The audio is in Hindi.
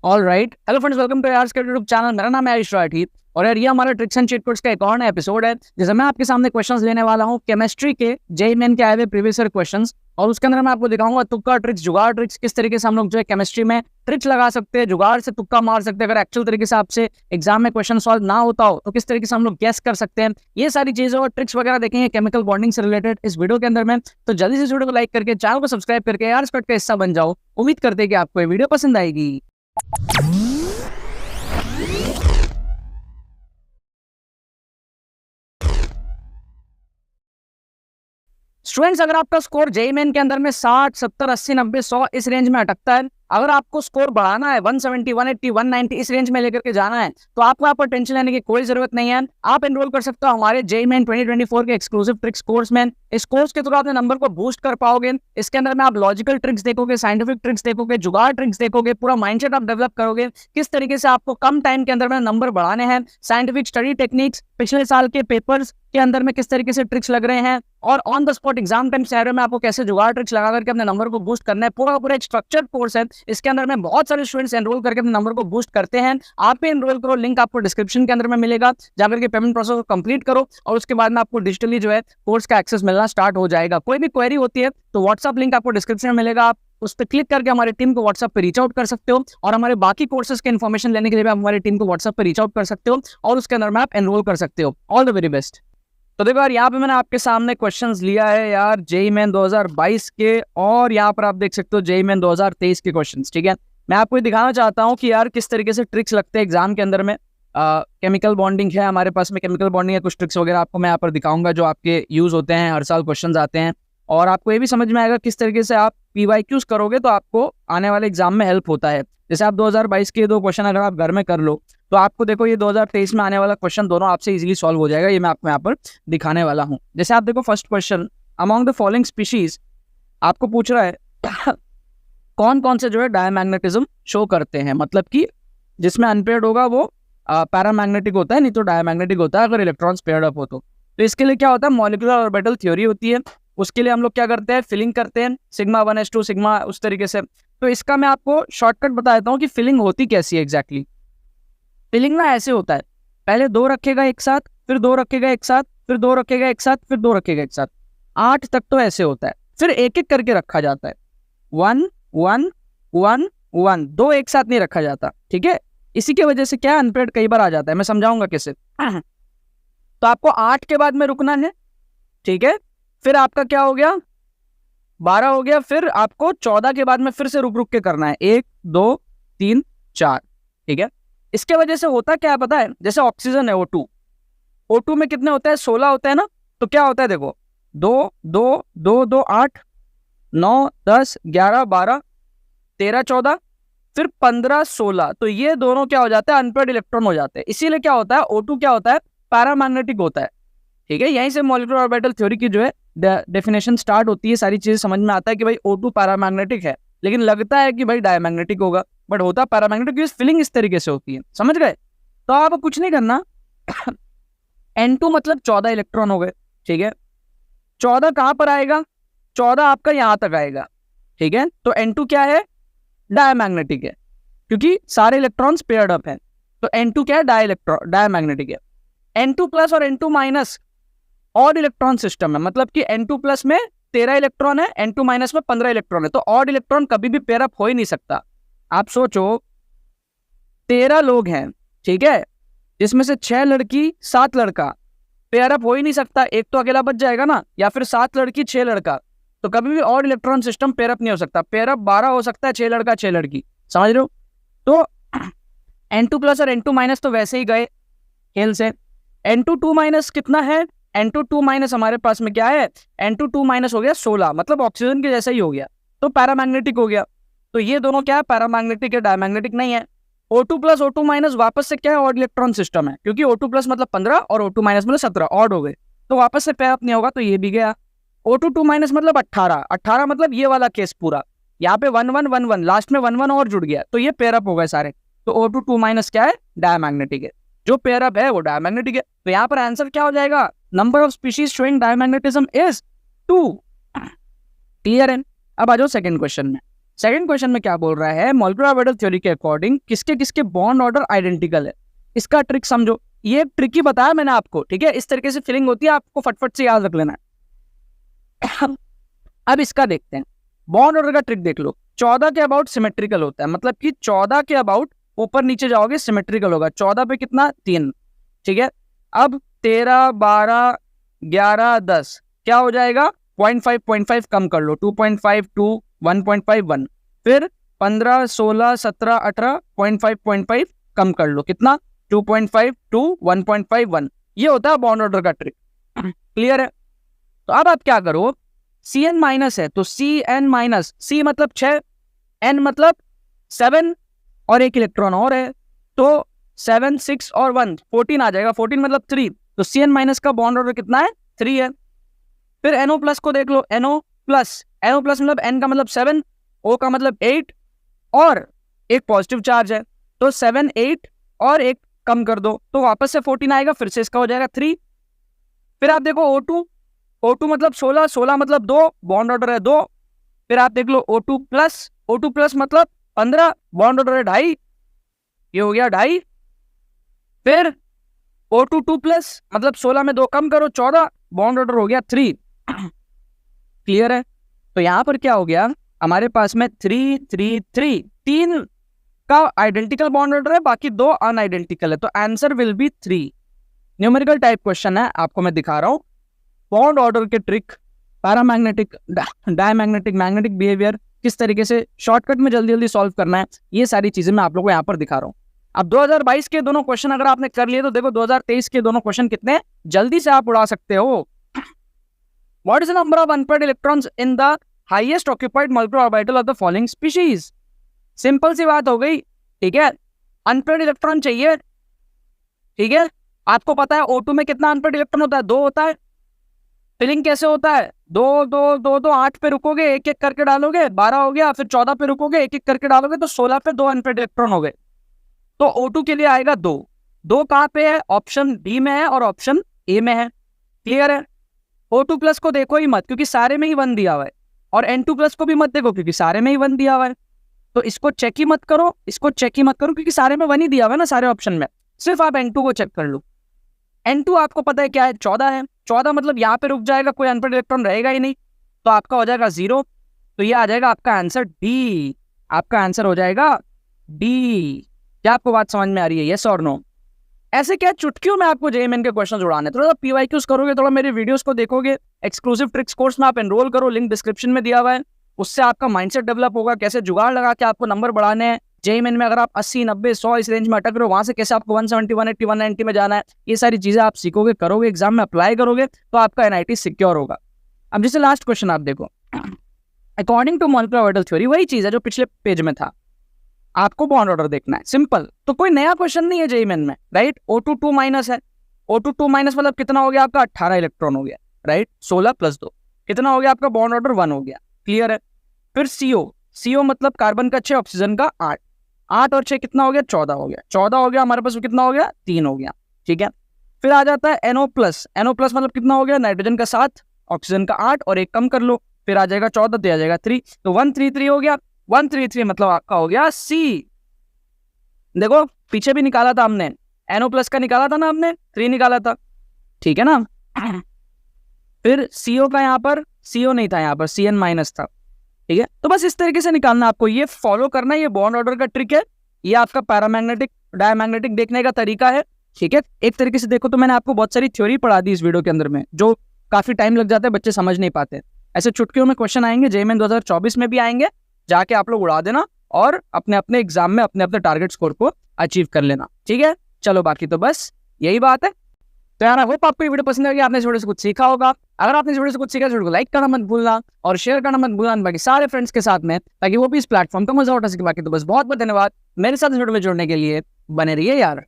All right, hello friends, welcome to यार्स का यूट्यूब चैनल। मेरा नाम है आयुष राठी और यार ये हमारा ट्रिक्स एंड चीट कोड्स का एक और नया एपिसोड है जिसमें मैं आपके सामने क्वेश्चंस लेने वाला हूँ केमिस्ट्री के जेईई मेन के आए हुए प्रीवियस ईयर क्वेश्चंस, और उसके अंदर मैं आपको दिखाऊंगा तुक्का ट्रिक्स, जुगाड़ ट्रिक्स, किस तरीके से हम लोग जो है केमिस्ट्री में ट्रिक्स लगा सकते हैं, जुगाड़ से तुक्का मार सकते हैं। अगर एक्चुअल तरीके से आपसे एग्जाम में क्वेश्चन सॉल्व ना होता हो तो किस तरीके से हम लोग गेस कर सकते हैं, ये सारी चीजें और ट्रिक्स वगैरह देखेंगे केमिकल बॉन्डिंग से रिलेटेड इस वीडियो के अंदर में। तो जल्दी से इस वीडियो को लाइक करके चैनल को सब्सक्राइब करके यार स्क्वाड का हिस्सा बन जाओ। उम्मीद करते हैं कि आपको ये वीडियो पसंद आएगी। स्टूडेंट्स, अगर आपका स्कोर जेईई मेन के अंदर में 60, 70, 80, 90, 100 इस रेंज में अटकता है, अगर आपको स्कोर बढ़ाना है 170, 180, 190 इस रेंज में लेकर के जाना है, तो आपको यहाँ पर टेंशन लेने की कोई जरूरत नहीं है। आप एनरोल कर सकते हो हमारे जेईई मेन 2024 के एक्सक्लूसिव ट्रिक्स कोर्स में। इस कोर्स के थ्रू अपने नंबर को बूस्ट कर पाओगे। इसके अंदर में आप लॉजिकल ट्रिक्स देखोगे, साइंटिफिक ट्रिक्स देखोगे, जुगाड़ ट्रिक्स देखोगे, पूरा माइंडसेट आप डेवलप करोगे किस तरीके से आपको कम टाइम के अंदर में नंबर बढ़ाने हैं। साइंटिफिक स्टडी टेक्निक्स, पिछले साल के पेपर्स के अंदर में किस तरीके से ट्रिक्स लग रहे हैं, और on the spot exam time scenario में आपको कैसे जुगाड़ ट्रिक्स लगा करके अपने नंबर को बूस्ट करना है। पूरा एक स्ट्रक्चर्ड कोर्स है। इसके अंदर में बहुत सारे स्टूडेंट्स एनरोल करके अपने नंबर को बूस्ट करते हैं। आप भी एनरोल करो, लिंक आपको डिस्क्रिप्शन के अंदर में मिलेगा। जाकर के पेमेंट प्रोसेस को कंप्लीट करो और उसके बाद में आपको डिजिटली जो है कोर्स का एक्सेस मिलना स्टार्ट हो जाएगा। कोई भी क्वेरी होती है तो व्हाट्सअप लिंक आपको डिस्क्रिप्शन में मिलेगा, आप उस पर क्लिक करके हमारी टीम को व्हाट्सएप पे रीच आउट कर सकते हो, और हमारे बाकी कोर्सेज के इन्फॉर्मेशन लेने के लिए भी आप हमारी टीम को व्हाट्सएप पे रीच आउट कर सकते हो और उसके अंदर में आप एनरोल कर सकते हो। All the very best. तो देखो यार, यहाँ पे मैंने आपके सामने क्वेश्चंस लिया है यार जेईई मेन 2022 के, और यहाँ पर आप देख सकते हो जेईई मेन 2023 के क्वेश्चंस। ठीक है, मैं आपको ये दिखाना चाहता हूँ कि यार किस तरीके से ट्रिक्स लगते हैं एग्जाम के अंदर में। केमिकल बॉन्डिंग है हमारे पास में, केमिकल बॉन्डिंग है, कुछ ट्रिक्स वगैरह आपको मैं यहाँ पर दिखाऊंगा जो आपके यूज होते हैं, हर साल क्वेश्चन आते हैं, और आपको ये भी समझ में आएगा किस तरीके से आप PYQs करोगे तो आपको आने वाले एग्जाम में हेल्प होता है। जैसे आप 2022 के 2 क्वेश्चन अगर आप घर में कर लो तो आपको देखो ये 2023 में आने वाला क्वेश्चन दोनों आपसे इजीली सॉल्व हो जाएगा। ये मैं आपको यहाँ पर दिखाने वाला हूँ। जैसे आप देखो first question, among the following species आपको पूछ रहा है कौन कौन से जो है डायमैग्नेटिज्म शो करते हैं, मतलब कि जिसमें अनपेयर्ड होगा वो पैरामैग्नेटिक होता है, नहीं तो डायमैग्नेटिक होता है अगर इलेक्ट्रॉन्स पेयर्ड अप हो तो। इसके लिए क्या होता है, मॉलिक्यूलर ऑर्बिटल थ्योरी होती है। उसके लिए हम लोग क्या करते हैं, फिलिंग करते हैं, सिग्मा 1s2 सिग्मा उस तरीके से। तो इसका मैं आपको शॉर्टकट बता देता हूँ कि फिलिंग होती कैसी है एग्जैक्टली। फिलिंग ना ऐसे होता है, पहले 2 रखेगा एक साथ, फिर 2 रखेगा एक साथ, फिर 2 रखेगा एक साथ, फिर 2 रखेगा एक साथ, 8 तक तो ऐसे होता है। फिर एक एक करके रखा जाता है, 1 1 1 1, 2 एक साथ नहीं रखा जाता। ठीक है, इसी की वजह से क्या अनपेयर्ड कई बार आ जाता है, मैं समझाऊंगा कैसे। तो आपको 8 के बाद में रुकना है। ठीक है, फिर आपका क्या हो गया, 12 हो गया, फिर आपको 14 के बाद में फिर से रुक रुक के करना है, 1 2 3 4। ठीक है, इसके वजह से होता क्या है पता है, जैसे ऑक्सीजन है O2 में कितने होता है, 16 होता है ना। तो क्या होता है देखो, 2 2 2 2 8 9 10 11 12 13 14, फिर 15 16, तो ये दोनों क्या हो जाता है, अनपेयर्ड इलेक्ट्रॉन हो जाते हैं। इसीलिए क्या होता है, O2 क्या होता है, पैरामैग्नेटिक होता है। ठीक है, यहीं से मॉलिक्यूलर ऑर्बिटल थ्योरी की जो है डेफिनेशन स्टार्ट होती है, सारी चीजें समझ में आता है कि भाई O2 पैरामैग्नेटिक है, लेकिन लगता है कि भाई डायमैग्नेटिक होगा, बट होता पैरामैग्नेटिक। की फिलिंग इस तरीके से होती है, समझ गए। तो आप कुछ नहीं करना N2 मतलब 14 इलेक्ट्रॉन हो गए। ठीक है, 14 कहां पर आएगा, 14 आपका यहां तक आएगा। ठीक है, तो N2 क्या है, डायमैग्नेटिक है, क्योंकि सारे इलेक्ट्रॉन्स पेयर्ड अप हैं। तो N2 क्या है, डायमैग्नेटिक है। N2 प्लस और N2 minus odd electron system है, मतलब कि N2 प्लस में 13 इलेक्ट्रॉन है, N2 माइनस में 15 इलेक्ट्रॉन है, तो ऑड इलेक्ट्रॉन कभी भी पेयर अप हो ही नहीं सकता। आप सोचो 13 लोग हैं, ठीक है, जिसमें से 6 लड़की 7 लड़का, पेयर अप हो ही नहीं सकता, एक तो अकेला बच जाएगा ना, या फिर 7 लड़की 6 लड़का, तो कभी भी odd electron system pair up नहीं हो सकता। पेयर अप 12 हो सकता है, 6 लड़का 6 लड़की, समझ रहे हो। तो N2 प्लस और N2 माइनस तो वैसे ही गए खेल से। N2 2 माइनस कितना है, N2 2 माइनस हमारे पास में क्या है, N2 2 माइनस हो गया 16, मतलब ऑक्सीजन के जैसा ही हो गया, तो पैरामैग्नेटिक हो गया। तो ये दोनों क्या है, पैरामैग्नेटिक है, डायमैग्नेटिक नहीं है। O2 प्लस O2 माइनस वापस से क्या है, ऑड इलेक्ट्रॉन सिस्टम है, क्योंकि O2 प्लस मतलब 15 और O2 माइनस मतलब 17, ऑड हो गए, तो वापस से पेयर अप नहीं होगा, तो ये भी गया। O2 2 माइनस मतलब 18, 18 मतलब ये वाला केस पूरा, यहाँ पे 1 1 1 1, लास्ट में 1 1 और जुड़ गया, तो ये पेयर अप हो गए सारे। तो O2 2 माइनस क्या है, डायमैग्नेटिक है, जो पेयर अप है वो डायमैग्नेटिक है। तो यहाँ पर आंसर क्या हो जाएगा, number of species showing diamagnetism is 2। Clear है। अब आ जाओ सेकंड क्वेश्चन में। सेकंड क्वेश्चन में क्या बोल रहा है, मॉलिक्यूलर ऑर्बिटल थ्योरी के अकॉर्डिंग किसके किसके बॉन्ड ऑर्डर आइडेंटिकल है। इसका ट्रिक समझो, ये ट्रिक ही बताया मैंने आपको, ठीक है। इस तरीके से फीलिंग होती है, आपको फटफट से याद रख लेना है। अब इसका देखते हैं, बॉन्ड ऑर्डर का ट्रिक देख लो। 14 के अबाउट सिमेट्रिकल होता है, मतलब कि 14 के अबाउट ऊपर नीचे जाओगे सिमेट्रिकल होगा। 14 पे कितना 3, ठीक है। अब 13, 12, 11, 10 क्या हो जाएगा 0.5 कम कर लो, 2.5, 2, 1.5, 1। फिर 15, 16, 17, 18 0.5 कम कर लो, कितना 2.5, 2, 1.5, 1। ये होता है बॉन्ड ऑर्डर का ट्रिक। क्लियर है। तो अब आप क्या करो, Cn माइनस है तो Cn माइनस, C मतलब 6, N मतलब 7 और एक इलेक्ट्रॉन और है, तो 7, 6 और 1 14 आ जाएगा। 14 मतलब 3, तो Cn माइनस का बॉन्ड ऑर्डर कितना है 3 है। फिर NO प्लस को देख लो, NO प्लस मतलब N का मतलब 7, O का मतलब 8 और एक पॉजिटिव चार्ज है, तो 7, 8 और एक कम कर दो तो वापस से 14 आएगा, फिर से इसका हो जाएगा 3। फिर आप देखो O2 मतलब 16, 16 मतलब 2, बॉन्ड ऑर्डर है 2। फिर आप देख लो O2 प्लस मतलब 15, बॉन्ड ऑर्डर है 2.5, ये हो गया 2.5। फिर O2 2 प्लस मतलब 16 में 2 कम करो 14, बॉन्ड ऑर्डर हो गया 3। क्लियर है। तो यहां पर क्या हो गया, हमारे पास में 3, 3, 3, 3 का आइडेंटिकल बॉन्ड ऑर्डर है, बाकी 2 अनआइडेंटिकल है, तो answer will be 3। Numerical type question है, आपको मैं दिखा रहा हूं। बॉन्ड ऑर्डर के trick, paramagnetic, diamagnetic, magnetic behaviour, किस तरीके से शॉर्टकट में जल्दी जल्दी सॉल्व करना है, ये सारी चीजें मैं आप लोगों को यहाँ पर दिखा रहा हूँ। अब 2022 के दोनों क्वेश्चन अगर आपने कर लिए तो देखो 2023 के दोनों क्वेश्चन कितने जल्दी से आप उड़ा सकते हो। What is the number of unpaired electrons in the highest occupied molecular orbital of the following species. Simple सी बात हो गई, ठीक है। अनपेयर्ड इलेक्ट्रॉन चाहिए, ठीक है। आपको पता है O2 में कितना अनपेयर्ड इलेक्ट्रॉन होता है, 2 होता है। फिलिंग कैसे होता है, 2, 2, 2, 2, 8 पे रुकोगे, एक एक करके डालोगे 12 हो गया, फिर 14 पे रुकोगे, एक एक करके डालोगे तो 16 पे 2 अनपेयर्ड इलेक्ट्रॉन हो गए। तो O2 के लिए आएगा 2 कहाँ पे है, ऑप्शन डी में है और ऑप्शन ए में है। क्लियर है। O2 प्लस को देखो ही मत क्योंकि सारे में ही 1 दिया हुआ है, और N2 प्लस को भी मत देखो क्योंकि सारे में ही 1 दिया हुआ है। तो इसको चेक ही मत करो, इसको चेक ही मत करो क्योंकि सारे में 1 ही दिया हुआ है ना सारे ऑप्शन में। सिर्फ आप N2 को चेक कर लो। N2 आपको पता है क्या है, 14 है। 14 मतलब यहाँ पे रुक जाएगा, कोई अनपेयर्ड इलेक्ट्रॉन रहेगा ही नहीं, तो आपका हो जाएगा 0। तो ये आ जाएगा आपका आंसर डी, आपका आंसर हो जाएगा डी। क्या आपको बात समझ में आ रही है, यस और नो। ऐसे क्या चुटकियों में आपको JMN के क्वेश्चन उड़ाने, थोड़ा PYQs करोगे, थोड़ा मेरी वीडियोस को देखोगे, एक्सक्लूसिव ट्रिक्स कोर्स में आप एनरोल करो, लिंक डिस्क्रिप्शन में दिया हुआ है। उससे आपका माइंडसेट डेवलप होगा, कैसे जुगाड़ लगा के आपको नंबर बढ़ाने हैं। JMN में अगर आप 80, 90, 100 इस रेंज में अटक रहे हो, वहां से कैसे आपको 170, 180, 190 में जाना है, ये सारी चीजें आप सीखोगे, करोगे, एग्जाम में अप्लाई करोगे तो आपका NIT सिक्योर होगा। अब जैसे लास्ट क्वेश्चन आप देखो, according to molecular orbital theory, वही चीज है जो पिछले पेज में था, आपको बॉन्ड ऑर्डर देखना है, सिंपल। तो कोई नया क्वेश्चन नहीं है JMN में, राइट। O2 2 माइनस है, O2 2 माइनस मतलब कितना हो गया आपका 18 इलेक्ट्रॉन हो गया, राइट। 16 प्लस 2 कितना हो गया आपका, बॉन्ड ऑर्डर 1 हो गया। क्लियर है। फिर CO मतलब कार्बन का 6, ऑक्सीजन का 8, 8 और 6 कितना हो गया 14 हो गया। 14 हो गया, हमारे पास कितना हो गया 3 हो गया, ठीक है। फिर आ जाता है NO प्लस मतलब कितना हो गया, नाइट्रोजन का 7, ऑक्सीजन का 8 और एक कम कर लो, फिर आ जाएगा 14, तो आ जाएगा 3, तो 133 हो गया। 133 मतलब आपका हो गया C। देखो पीछे भी निकाला था हमने, NO प्लस का निकाला था ना हमने, 3 निकाला था, ठीक है ना। फिर CO का यहाँ पर CO नहीं था, यहाँ पर CN माइनस था, ठीक है। तो बस इस तरीके से निकालना, आपको ये फॉलो करना है, ये बॉन्ड ऑर्डर का ट्रिक है, ये आपका पैरामैग्नेटिक डायमैग्नेटिक देखने का तरीका है, ठीक है। एक तरीके से देखो तो मैंने आपको बहुत सारी थ्योरी पढ़ा दी इस वीडियो के अंदर में, जो काफी टाइम लग जाता है, बच्चे समझ नहीं पाते। ऐसे चुटकियों में क्वेश्चन आएंगे, JMN 2024 में भी आएंगे, जाके आप लोग उड़ा देना और अपने अपने एग्जाम में अपने अपने टारगेट स्कोर को अचीव कर लेना, ठीक है। चलो बाकी तो बस यही बात है। तो यार होप आपको ये वीडियो पसंद आएगी, आपने इस वीडियो से कुछ सीखा होगा। अगर आपने इस वीडियो से कुछ सीखा तो वीडियो को लाइक करना मत भूलना और शेयर करना मत भूलना बाकी सारे फ्रेंड्स के साथ में, ताकि वो भी इस प्लेटफॉर्म का मजा उठा सके। बाकी तो बस बहुत बहुत धन्यवाद मेरे साथ इस वीडियो में जुड़ने के लिए, बने रहिए यार।